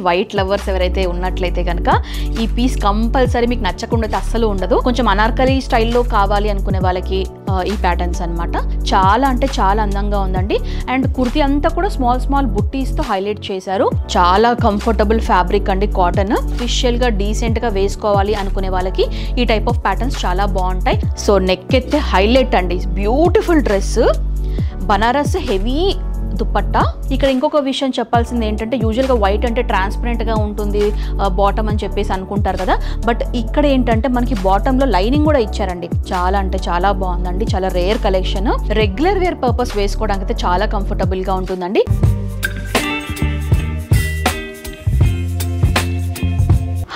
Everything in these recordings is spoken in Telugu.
వైట్ లవర్స్ ఎవరైతే ఉన్నట్లయితే కనుక ఈ పీస్ కంపల్సరీ మీకు నచ్చకుండా అయితే అస్సలు ఉండదు. కొంచెం అనార్కలి స్టైల్లో కావాలి అనుకునే వాళ్ళకి ఈ ప్యాటర్న్స్ అనమాట. చాలా అంటే చాలా అందంగా ఉందండి. అండ్ కుర్తీ అంతా కూడా స్మాల్ స్మాల్ బుట్టీస్తో హైలైట్ చేశారు. చాలా కంఫర్టబుల్ ఫ్యాబ్రిక్ అండి, కాటన్. స్పెషల్గా డీసెంట్గా వేసుకోవాలి అనుకునే వాళ్ళకి ఈ టైప్ ఆఫ్ ప్యాటర్న్స్ చాలా బాగుంటాయి. సో నెక్ అయితే హైలైట్ అండి, beautiful dress, Banaras heavy dupatta. ఇక్కడ ఇంకొక విషయం చెప్పాల్సింది ఏంటంటే, యూజువల్గా వైట్ అంటే ట్రాన్స్పరెంట్గా ఉంటుంది బాటమ్ అని చెప్పేసి అనుకుంటారు కదా, బట్ ఇక్కడ ఏంటంటే మనకి బాటంలో లైనింగ్ కూడా ఇచ్చారండి. చాలా అంటే చాలా బాగుందండి, చాలా rare collection. Regular wear purpose వేసుకోవడానికి అయితే చాలా కంఫర్టబుల్గా ఉంటుందండి.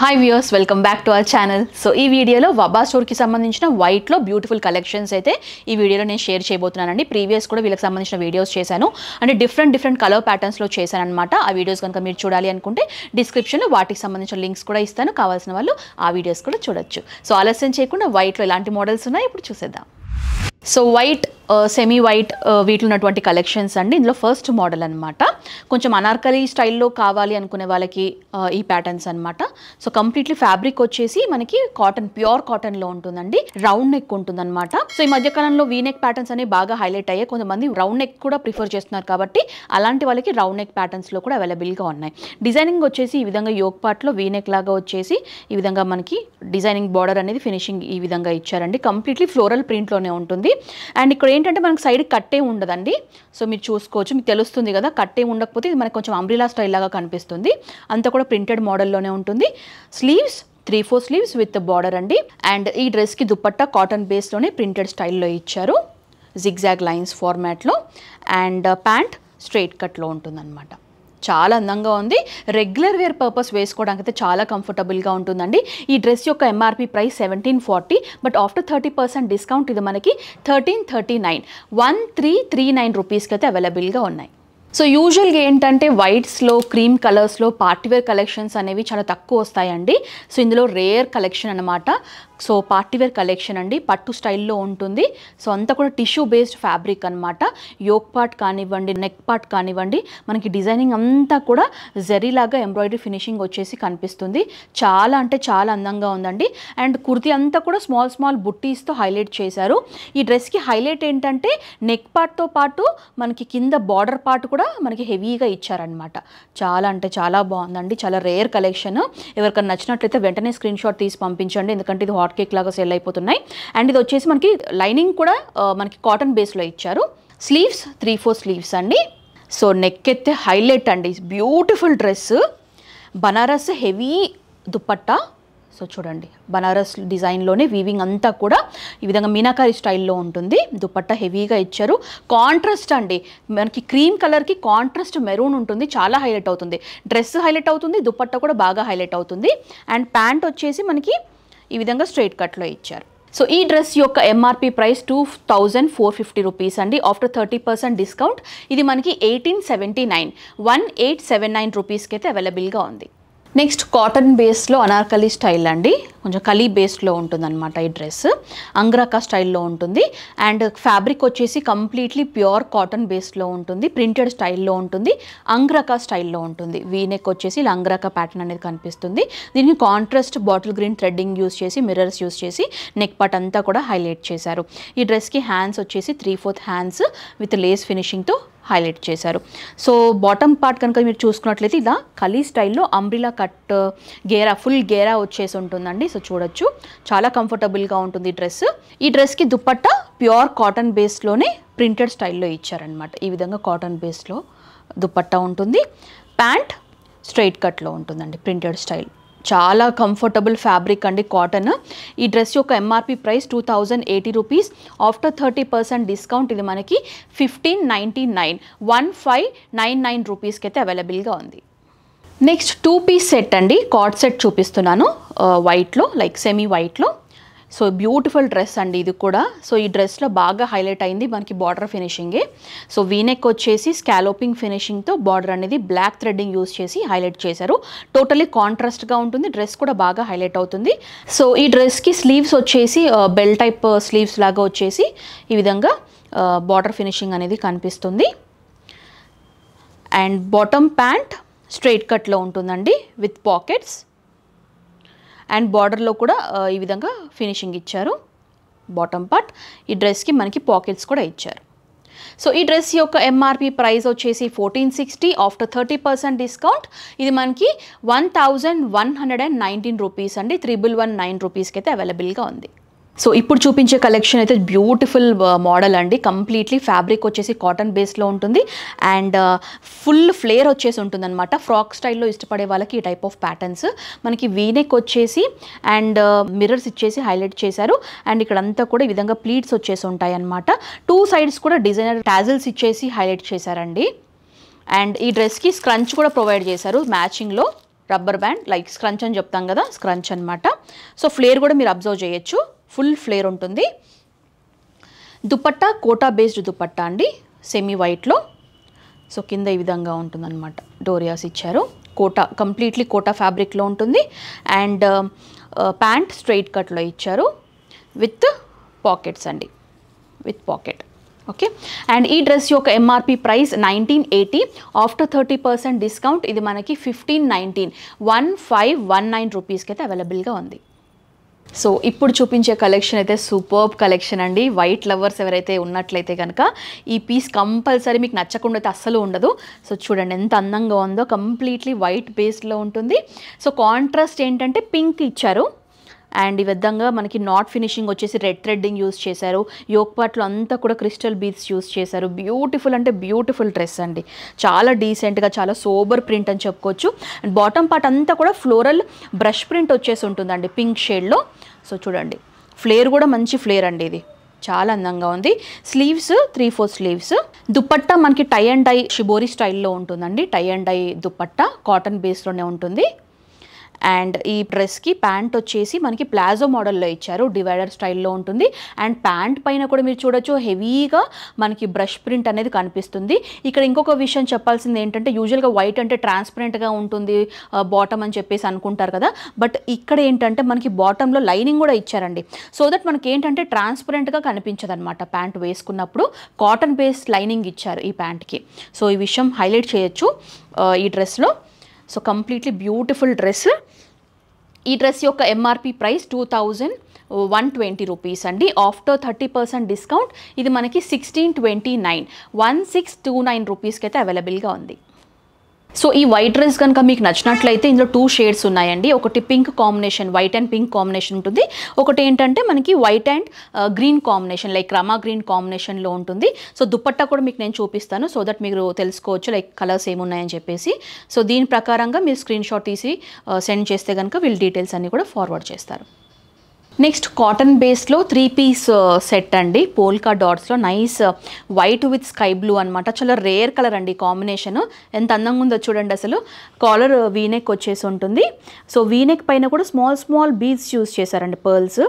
Hi viewers, welcome back to our channel. So ఈ వీడియోలో వబా స్టోర్కి సంబంధించిన వైట్లో బ్యూటిఫుల్ కలెక్షన్స్ అయితే ఈ వీడియోలో నేను షేర్ చేయబోతున్నానండి. ప్రీవియస్ కూడా వీళ్ళకి సంబంధించిన వీడియోస్ చేశాను, అంటే డిఫరెంట్ కలర్ ప్యాటర్న్స్లో చేశాను అనమాట. ఆ వీడియోస్ కనుక మీరు చూడాలి అనుకుంటే డిస్క్రిప్షన్లో వాటికి సంబంధించిన లింక్స్ కూడా ఇస్తాను, కావాల్సిన వాళ్ళు ఆ వీడియోస్ కూడా చూడొచ్చు. సో ఆలస్యం చేయకుండా వైట్లో ఎలాంటి మోడల్స్ ఉన్నాయో ఇప్పుడు చూసేద్దాం. సో వైట్, సెమీ వైట్ వీటిలో ఉన్నటువంటి కలెక్షన్స్ అండి. ఇందులో ఫస్ట్ మోడల్ అనమాట. కొంచెం అనార్కలి స్టైల్లో కావాలి అనుకునే వాళ్ళకి ఈ ప్యాటర్న్స్ అనమాట. సో కంప్లీట్లీ ఫ్యాబ్రిక్ వచ్చేసి మనకి కాటన్, ప్యూర్ కాటన్లో ఉంటుందండి. రౌండ్ నెక్ ఉంటుందన్నమాట. సో ఈ మధ్యకాలంలో వీ నెక్ ప్యాటర్న్స్ అనేవి బాగా హైలైట్ అయ్యాయి. కొంతమంది రౌండ్ నెక్ కూడా ప్రిఫర్ చేస్తున్నారు కాబట్టి అలాంటి వాళ్ళకి రౌండ్ నెక్ ప్యాటర్న్స్లో కూడా అవైలబుల్గా ఉన్నాయి. డిజైనింగ్ వచ్చేసి ఈ విధంగా యోక్ పార్ట్లో వీ నెక్ లాగా వచ్చేసి ఈ విధంగా మనకి డిజైనింగ్ బార్డర్ అనేది ఫినిషింగ్ ఈ విధంగా ఇచ్చారండి. కంప్లీట్లీ ఫ్లోరల్ ప్రింట్లోనే ఉంటుంది. అండ్ ఇక్కడ ఏంటంటే మనకు సైడ్ కట్టే ఉండదండి. సో మీరు చూసుకోవచ్చు, మీకు తెలుస్తుంది కదా, కట్టే ఉండకపోతే ఇది మనకు కొంచెం అంబ్రిలా స్టైల్ లాగా కనిపిస్తుంది. అంతా కూడా ప్రింటెడ్ మోడల్లోనే ఉంటుంది. స్లీవ్స్ 3/4 స్లీవ్స్ విత్ బార్డర్ అండి. అండ్ ఈ డ్రెస్కి దుపట్టా కాటన్ బేస్లోనే ప్రింటెడ్ స్టైల్లో ఇచ్చారు, జిగ్జాగ్ లైన్స్ ఫార్మాట్లో. అండ్ ప్యాంట్ స్ట్రైట్ కట్లో ఉంటుందన్నమాట. చాలా అందంగా ఉంది. రెగ్యులర్ వేర్ పర్పస్ వేసుకోవడానికి అయితే చాలా కంఫర్టబుల్గా ఉంటుందండి. ఈ డ్రెస్ యొక్క MRP price 1740, but after 30% discount ఇది మనకి 1339, 1339 రూపీస్కి అయితే అవైలబుల్గా ఉన్నాయి. సో యూజువల్గా ఏంటంటే వైట్స్లో, క్రీమ్ కలర్స్లో పార్టీవేర్ కలెక్షన్స్ అనేవి చాలా తక్కువ వస్తాయండి. సో ఇందులో రేర్ కలెక్షన్ అనమాట. సో పార్టీవేర్ కలెక్షన్ అండి, పట్టు స్టైల్లో ఉంటుంది. సో అంతా కూడా టిష్యూ బేస్డ్ ఫ్యాబ్రిక్ అనమాట. యోక్ పార్ట్ కానివ్వండి, నెక్ పార్ట్ కానివ్వండి, మనకి డిజైనింగ్ అంతా కూడా జరీలాగా ఎంబ్రాయిడరీ ఫినిషింగ్ వచ్చేసి కనిపిస్తుంది. చాలా అంటే చాలా అందంగా ఉందండి. అండ్ కుర్తీ అంతా కూడా స్మాల్ స్మాల్ బుట్టీస్తో హైలైట్ చేశారు. ఈ డ్రెస్కి హైలైట్ ఏంటంటే నెక్ పార్ట్తో పాటు మనకి కింద బార్డర్ పార్ట్ కూడా మనకి హెవీగా ఇచ్చారనమాట. చాలా అంటే చాలా బాగుందండి, చాలా రేర్ కలెక్షన్. ఎవరికైనా నచ్చినట్లయితే వెంటనే స్క్రీన్ షాట్ తీసి పంపించండి, ఎందుకంటే ఇది హాట్ కేక్ లాగా సెల్ అయిపోతున్నాయి. అండ్ ఇది వచ్చేసి మనకి లైనింగ్ కూడా మనకి కాటన్ బేస్లో ఇచ్చారు. స్లీవ్స్ 3/4 స్లీవ్స్ అండి. సో నెక్ అయితే హైలైట్ అండి, beautiful dress, Banaras heavy dupatta. So చూడండి, బనారస్ డిజైన్లోనే వీవింగ్ అంతా కూడా ఈ విధంగా మీనాకారి స్టైల్లో ఉంటుంది. దుపట్టా హెవీగా ఇచ్చారు. కాంట్రాస్ట్ అండి, మనకి క్రీమ్ కలర్కి కాంట్రాస్ట్ మెరూన్ ఉంటుంది, చాలా హైలైట్ అవుతుంది. డ్రెస్ హైలైట్ అవుతుంది, దుపట్టా కూడా బాగా హైలైట్ అవుతుంది. అండ్ ప్యాంట్ వచ్చేసి మనకి ఈ విధంగా స్ట్రైట్ కట్లో ఇచ్చారు. సో ఈ డ్రెస్ యొక్క ఎంఆర్పి ప్రైస్ 2450 రూపీస్ అండి. ఆఫ్టర్ 30% డిస్కౌంట్ ఇది మనకి 1879, 1879 రూపీస్కి అయితే అవైలబుల్గా ఉంది. నెక్స్ట్ కాటన్ బేస్లో అనార్కలి స్టైల్ అండి, కొంచెం కలీ బేస్లో ఉంటుందన్నమాట. ఈ డ్రెస్ అంగ్రాకా స్టైల్లో ఉంటుంది. అండ్ ఫ్యాబ్రిక్ వచ్చేసి కంప్లీట్లీ ప్యూర్ కాటన్ బేస్లో ఉంటుంది, ప్రింటెడ్ స్టైల్లో ఉంటుంది, అంగ్రాకా స్టైల్లో ఉంటుంది. వీ నెక్ వచ్చేసి ఇలా అంగ్రాకా ప్యాటర్న్ అనేది కనిపిస్తుంది. దీనికి contrast bottle green threading use చేసి, మిర్రర్స్ యూస్ చేసి నెక్ పార్ట్ అంతా కూడా హైలైట్ చేశారు. ఈ డ్రెస్కి హ్యాండ్స్ వచ్చేసి 3/4 హ్యాండ్స్ విత్ లేస్ ఫినిషింగ్తో హైలైట్ చేశారు. సో బాటమ్ పార్ట్ కనుక మీరు చూసుకున్నట్లయితే ఇలా కలీ స్టైల్లో అంబ్రిలా కట్ గేరా, ఫుల్ గేరా వచ్చేసి ఉంటుందండి. సో చూడొచ్చు, చాలా కంఫర్టబుల్గా ఉంటుంది డ్రెస్. ఈ డ్రెస్కి దుపట్టా ప్యూర్ కాటన్ బేస్లోనే ప్రింటెడ్ స్టైల్లో ఇచ్చారనమాట. ఈ విధంగా కాటన్ బేస్లో దుపట్టా ఉంటుంది. ప్యాంట్ స్ట్రైట్ కట్లో ఉంటుందండి, ప్రింటెడ్ స్టైల్. చాలా కంఫర్టబుల్ ఫ్యాబ్రిక్ అండి, కాటన్. ఈ డ్రెస్ యొక్క MRP price 2080 rupees. After 30% discount ఇది మనకి 1599, 1599 రూపీస్కి అయితే అవైలబుల్గా ఉంది. నెక్స్ట్ 2 పీస్ సెట్ అండి, కార్డ్ సెట్ చూపిస్తున్నాను వైట్లో, లైక్ సెమీ వైట్లో. సో బ్యూటిఫుల్ డ్రెస్ అండి ఇది కూడా. సో ఈ డ్రెస్లో బాగా హైలైట్ అయింది మనకి బార్డర్ ఫినిషింగే. సో వీనెక్ వచ్చేసి స్కాలోపింగ్ ఫినిషింగ్తో బార్డర్ అనేది బ్లాక్ థ్రెడ్డింగ్ యూస్ చేసి హైలైట్ చేశారు. టోటలీ కాంట్రాస్ట్గా ఉంటుంది, డ్రెస్ కూడా బాగా హైలైట్ అవుతుంది. సో ఈ డ్రెస్కి స్లీవ్స్ వచ్చేసి బెల్ టైప్ స్లీవ్స్ లాగా వచ్చేసి ఈ విధంగా బార్డర్ ఫినిషింగ్ అనేది కనిపిస్తుంది. అండ్ బాటమ్ ప్యాంట్ స్ట్రైట్ కట్లో ఉంటుందండి విత్ పాకెట్స్. అండ్ బార్డర్లో కూడా ఈ విధంగా ఫినిషింగ్ ఇచ్చారు. బాటమ్ పార్ట్ ఈ డ్రెస్కి మనకి పాకెట్స్ కూడా ఇచ్చారు. సో ఈ డ్రెస్ యొక్క ఎంఆర్పి ప్రైస్ వచ్చేసి 1460. ఆఫ్టర్ 30% డిస్కౌంట్ ఇది మనకి 1119 రూపీస్ అండి. 3119 రూపీస్కి అయితే అవైలబుల్గా ఉంది. సో ఇప్పుడు చూపించే కలెక్షన్ అయితే బ్యూటిఫుల్ మోడల్ అండి. కంప్లీట్లీ ఫ్యాబ్రిక్ వచ్చేసి కాటన్ బేస్లో ఉంటుంది అండ్ ఫుల్ ఫ్లేర్ వచ్చేసి ఉంటుందన్నమాట. ఫ్రాక్ స్టైల్లో ఇష్టపడే వాళ్ళకి ఈ టైప్ ఆఫ్ ప్యాటర్న్స్. మనకి వీనెక్ వచ్చేసి అండ్ మిర్రర్స్ ఇచ్చేసి హైలైట్ చేశారు. అండ్ ఇక్కడంతా కూడా ఈ విధంగా ప్లీట్స్ వచ్చేసి ఉంటాయి అన్నమాట. 2 సైడ్స్ కూడా డిజైనర్ టాజిల్స్ ఇచ్చేసి హైలైట్ చేశారండి. అండ్ ఈ డ్రెస్కి స్క్రంచ్ కూడా ప్రొవైడ్ చేశారు మ్యాచింగ్లో. రబ్బర్ బ్యాండ్ లైక్ స్క్రంచ్ అని చెప్తాం కదా, స్క్రంచ్ అనమాట. సో ఫ్లేర్ కూడా మీరు అబ్జర్వ్ చేయొచ్చు, ఫుల్ ఫ్లేర్ ఉంటుంది. దుపట్టా కోటా బేస్డ్ దుపట్టా అండి, సెమీ వైట్లో. సో కింద ఈ విధంగా ఉంటుందన్నమాట, డోరియాస్ ఇచ్చారు. కోటా కంప్లీట్లీ కోటా ఫ్యాబ్రిక్లో ఉంటుంది. అండ్ ప్యాంట్ స్ట్రైట్ కట్లో ఇచ్చారు విత్ పాకెట్స్ అండి, విత్ పాకెట్. ఓకే. అండ్ ఈ డ్రెస్ యొక్క ఎంఆర్పి ప్రైస్ 1980. ఆఫ్టర్ 30% డిస్కౌంట్ ఇది మనకి 1519 రూపీస్కి అయితే అవైలబుల్గా ఉంది. సో ఇప్పుడు చూపించే కలెక్షన్ అయితే సూపర్బ్ కలెక్షన్ అండి. వైట్ లవర్స్ ఎవరైతే ఉన్నట్లయితే కనుక ఈ పీస్ కంపల్సరీ మీకు నచ్చకుండా అయితే అస్సలు ఉండదు. సో చూడండి ఎంత అందంగా ఉందో, కంప్లీట్లీ వైట్ బేస్డ్లో ఉంటుంది. సో కాంట్రాస్ట్ ఏంటంటే పింక్ ఇచ్చారు. అండ్ ఈ విధంగా మనకి నాట్ ఫినిషింగ్ వచ్చేసి రెడ్ థ్రెడ్డింగ్ యూస్ చేశారు. యోక్ పార్ట్లో అంతా కూడా క్రిస్టల్ బీడ్స్ యూస్ చేశారు. బ్యూటిఫుల్ అంటే బ్యూటిఫుల్ డ్రెస్ అండి. చాలా డీసెంట్గా, చాలా సోబర్ ప్రింట్ అని చెప్పుకోవచ్చు. అండ్ బాటమ్ పార్ట్ అంతా కూడా ఫ్లోరల్ బ్రష్ ప్రింట్ వచ్చేసి ఉంటుందండి పింక్ షేడ్లో. సో చూడండి ఫ్లేర్ కూడా మంచి ఫ్లేర్ అండి, ఇది చాలా అందంగా ఉంది. Sleeves 3/4 sleeves. దుపట్టా మనకి టై అండ్ డై షిబోరి స్టైల్లో ఉంటుందండి. Tie and dye dupatta cotton బేస్లోనే ఉంటుంది. అండ్ ఈ డ్రెస్కి ప్యాంట్ వచ్చేసి మనకి ప్లాజో మోడల్లో ఇచ్చారు, డివైడర్ స్టైల్లో ఉంటుంది. అండ్ ప్యాంట్ పైన కూడా మీరు చూడొచ్చు హెవీగా మనకి బ్రష్ ప్రింట్ అనేది కనిపిస్తుంది. ఇక్కడ ఇంకొక విషయం చెప్పాల్సింది ఏంటంటే, యూజువల్గా వైట్ అంటే ట్రాన్స్పరెంట్గా ఉంటుంది బాటమ్ అని చెప్పేసి అనుకుంటారు కదా, బట్ ఇక్కడ ఏంటంటే మనకి బాటంలో లైనింగ్ కూడా ఇచ్చారండి. సో దట్ మనకి ఏంటంటే ట్రాన్స్పరెంట్గా కనిపించదు అనమాట. ప్యాంట్ వేసుకున్నప్పుడు కాటన్ బేస్డ్ లైనింగ్ ఇచ్చారు ఈ ప్యాంట్కి. సో ఈ విషయం హైలైట్ చేయొచ్చు ఈ డ్రెస్లో. So completely beautiful dress. ఈ డ్రెస్ యొక్క ఎంఆర్పి ప్రైస్ 2120 రూపీస్ అండి. ఆఫ్టర్ 30% డిస్కౌంట్ ఇది మనకి 1629 రూపీస్కి అయితే అవైలబుల్గా ఉంది. సో ఈ వైట్ డ్రెస్ కనుక మీకు నచ్చినట్లయితే ఇందులో 2 షేడ్స్ ఉన్నాయండి. ఒకటి pink combination, white and pink combination ఉంటుంది. ఒకటి ఏంటంటే మనకి white and green combination, like Rama green కాంబినేషన్లో ఉంటుంది. సో దుపట్టా కూడా మీకు నేను చూపిస్తాను, సో దట్ మీరు తెలుసుకోవచ్చు లైక్ కలర్స్ ఏమున్నాయని చెప్పేసి. సో దీని ప్రకారంగా మీరు స్క్రీన్ షాట్ తీసి సెండ్ చేస్తే కనుక వీళ్ళు డీటెయిల్స్ అన్నీ కూడా ఫార్వర్డ్ చేస్తారు. నెక్స్ట్ కాటన్ బేస్లో 3 పీస్ సెట్ అండి, పోల్కా డాట్స్లో. Nice white with sky blue అనమాట. చాలా రేర్ కలర్ అండి కాంబినేషన్. ఎంత అందంగా ఉందో చూడండి అసలు. కాలర్ వీనెక్ వచ్చేసి ఉంటుంది. సో వీనెక్ పైన కూడా స్మాల్ బీడ్స్ యూస్ చేశారండి, పర్ల్స్.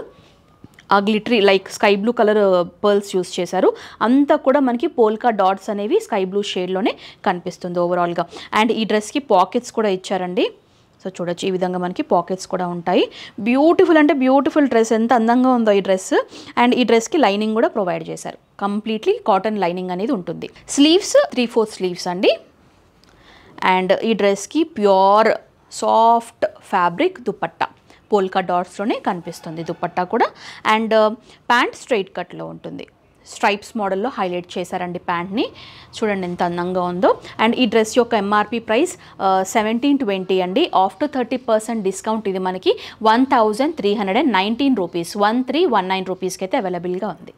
ఆ glittery like sky blue colour pearls use చేశారు. అంతా కూడా మనకి పోల్కా డాట్స్ అనేవి స్కై బ్లూ షేడ్లోనే కనిపిస్తుంది ఓవరాల్గా. అండ్ ఈ డ్రెస్కి పాకెట్స్ కూడా ఇచ్చారండి. సో చూడొచ్చు ఈ విధంగా మనకి పాకెట్స్ కూడా ఉంటాయి. బ్యూటిఫుల్ అంటే బ్యూటిఫుల్ డ్రెస్, ఎంత అందంగా ఉందో ఈ డ్రెస్. అండ్ ఈ డ్రెస్కి లైనింగ్ కూడా ప్రొవైడ్ చేశారు. కంప్లీట్లీ కాటన్ లైనింగ్ అనేది ఉంటుంది. స్లీవ్స్ 3/4 స్లీవ్స్ అండి. అండ్ ఈ డ్రెస్కి pure soft fabric dupatta, polka డాట్స్లోనే కనిపిస్తుంది దుపట్టా కూడా. అండ్ ప్యాంట్ స్ట్రైట్ కట్లో ఉంటుంది. స్ట్రైప్స్ మోడల్లో హైలైట్ చేశారండి ప్యాంట్ని. చూడండి ఎంత అందంగా ఉందో. అండ్ ఈ డ్రెస్ యొక్క ఎంఆర్పి ప్రైస్ 1720 అండి. ఆఫ్టర్ 30% డిస్కౌంట్ ఇది మనకి 1319 రూపీస్, 1319 రూపీస్కి అయితే అవైలబుల్గా ఉంది.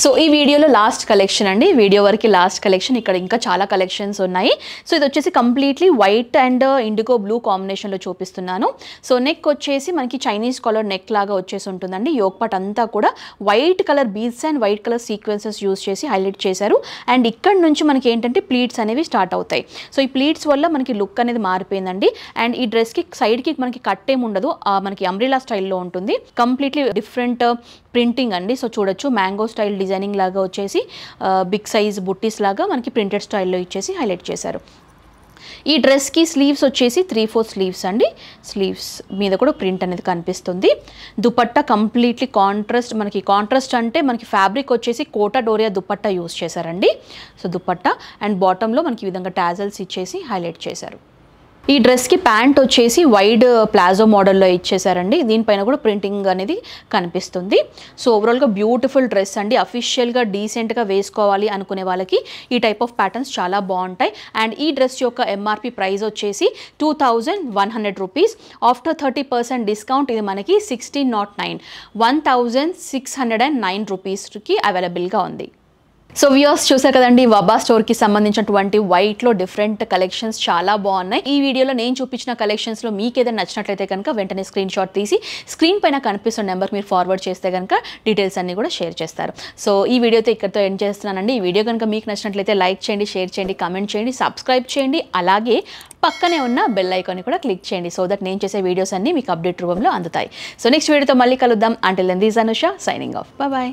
సో ఈ వీడియోలో లాస్ట్ కలెక్షన్ అండి, వీడియో వరకు లాస్ట్ కలెక్షన్. ఇక్కడ ఇంకా చాలా కలెక్షన్స్ ఉన్నాయి. సో ఇది వచ్చేసి completely white and IndiGo blue కాంబినేషన్లో చూపిస్తున్నాను. సో నెక్ వచ్చేసి మనకి చైనీస్ కాలర్ నెక్ లాగా వచ్చేసి ఉంటుందండి. యోక్ పార్ట్ అంతా కూడా white colour beads and white colour sequences use చేసి హైలైట్ చేశారు. అండ్ ఇక్కడ నుంచి మనకి ఏంటంటే ప్లీట్స్ అనేవి స్టార్ట్ అవుతాయి. సో ఈ ప్లీట్స్ వల్ల మనకి లుక్ అనేది మారిపోయిందండి. అండ్ ఈ డ్రెస్కి సైడ్కి మనకి కట్ ఏమి ఉండదు, మనకి అంబ్రెలా స్టైల్లో ఉంటుంది. కంప్లీట్లీ డిఫరెంట్ ప్రింటింగ్ అండి. సో చూడొచ్చు మ్యాంగో స్టైల్ డిజైనింగ్ లాగా వచ్చేసి బిగ్ సైజ్ బుట్టీస్ లాగా మనకి ప్రింటెడ్ స్టైల్లో ఇచ్చేసి హైలైట్ చేశారు. ఈ డ్రెస్కి స్లీవ్స్ వచ్చేసి 3/4 స్లీవ్స్ అండి. స్లీవ్స్ మీద కూడా ప్రింట్ అనేది కనిపిస్తుంది. దుపట్టా కంప్లీట్లీ కాంట్రాస్ట్, మనకి కాంట్రాస్ట్ అంటే మనకి ఫ్యాబ్రిక్ వచ్చేసి కోటా డోరియా దుపట్టా యూస్ చేశారండి. సో దుపట్టా అండ్ బాటంలో మనకి ఈ విధంగా టాజల్స్ ఇచ్చేసి హైలైట్ చేశారు. ఈ డ్రెస్కి ప్యాంట్ వచ్చేసి వైడ్ ప్లాజో మోడల్లో ఇచ్చేసారండి. దీనిపైన కూడా ప్రింటింగ్ అనేది కనిపిస్తుంది. సో ఓవరాల్గా బ్యూటిఫుల్ డ్రెస్ అండి. అఫీషియల్గా డీసెంట్గా వేసుకోవాలి అనుకునే వాళ్ళకి ఈ టైప్ ఆఫ్ ప్యాటర్న్స్ చాలా బాగుంటాయి. అండ్ ఈ డ్రెస్ యొక్క ఎంఆర్పి ప్రైస్ వచ్చేసి 2100 రూపీస్. ఆఫ్టర్ 30% డిస్కౌంట్ ఇది మనకి 1609 1609 రూపీస్కి అవైలబుల్గా ఉంది. సో వ్యూయర్స్ చూసారు కదండి, వబా స్టోర్కి సంబంధించినటువంటి వైట్లో డిఫరెంట్ కలెక్షన్స్ చాలా బాగున్నాయి. ఈ వీడియోలో నేను చూపించిన కలెక్షన్స్లో మీకు ఏదైనా నచ్చినట్లయితే కనుక వెంటనే స్క్రీన్ షాట్ తీసి స్క్రీన్ పైన కనిపిస్తున్న నెంబర్కి మీరు ఫార్వర్డ్ చేస్తే కనుక డీటెయిల్స్ అన్ని కూడా షేర్ చేస్తారు. సో ఈ వీడియోతో ఇక్కడితో ఎండ్ చేస్తున్నానండి. ఈ వీడియో కనుక మీకు నచ్చినట్లయితే లైక్ చేయండి, షేర్ చేయండి, కామెంట్ చేయండి, సబ్స్క్రైబ్ చేయండి. అలాగే పక్కనే ఉన్న బెల్ ఐకాన్ని కూడా క్లిక్ చేయండి. సో దట్ నేను చేసే వీడియోస్ అన్ని మీకు అప్డేట్ రూపంలో అందుతాయి. సో నెక్స్ట్ వీడియోతో మళ్ళీ కలుద్దాం. Until then this Anusha signing off. Bye.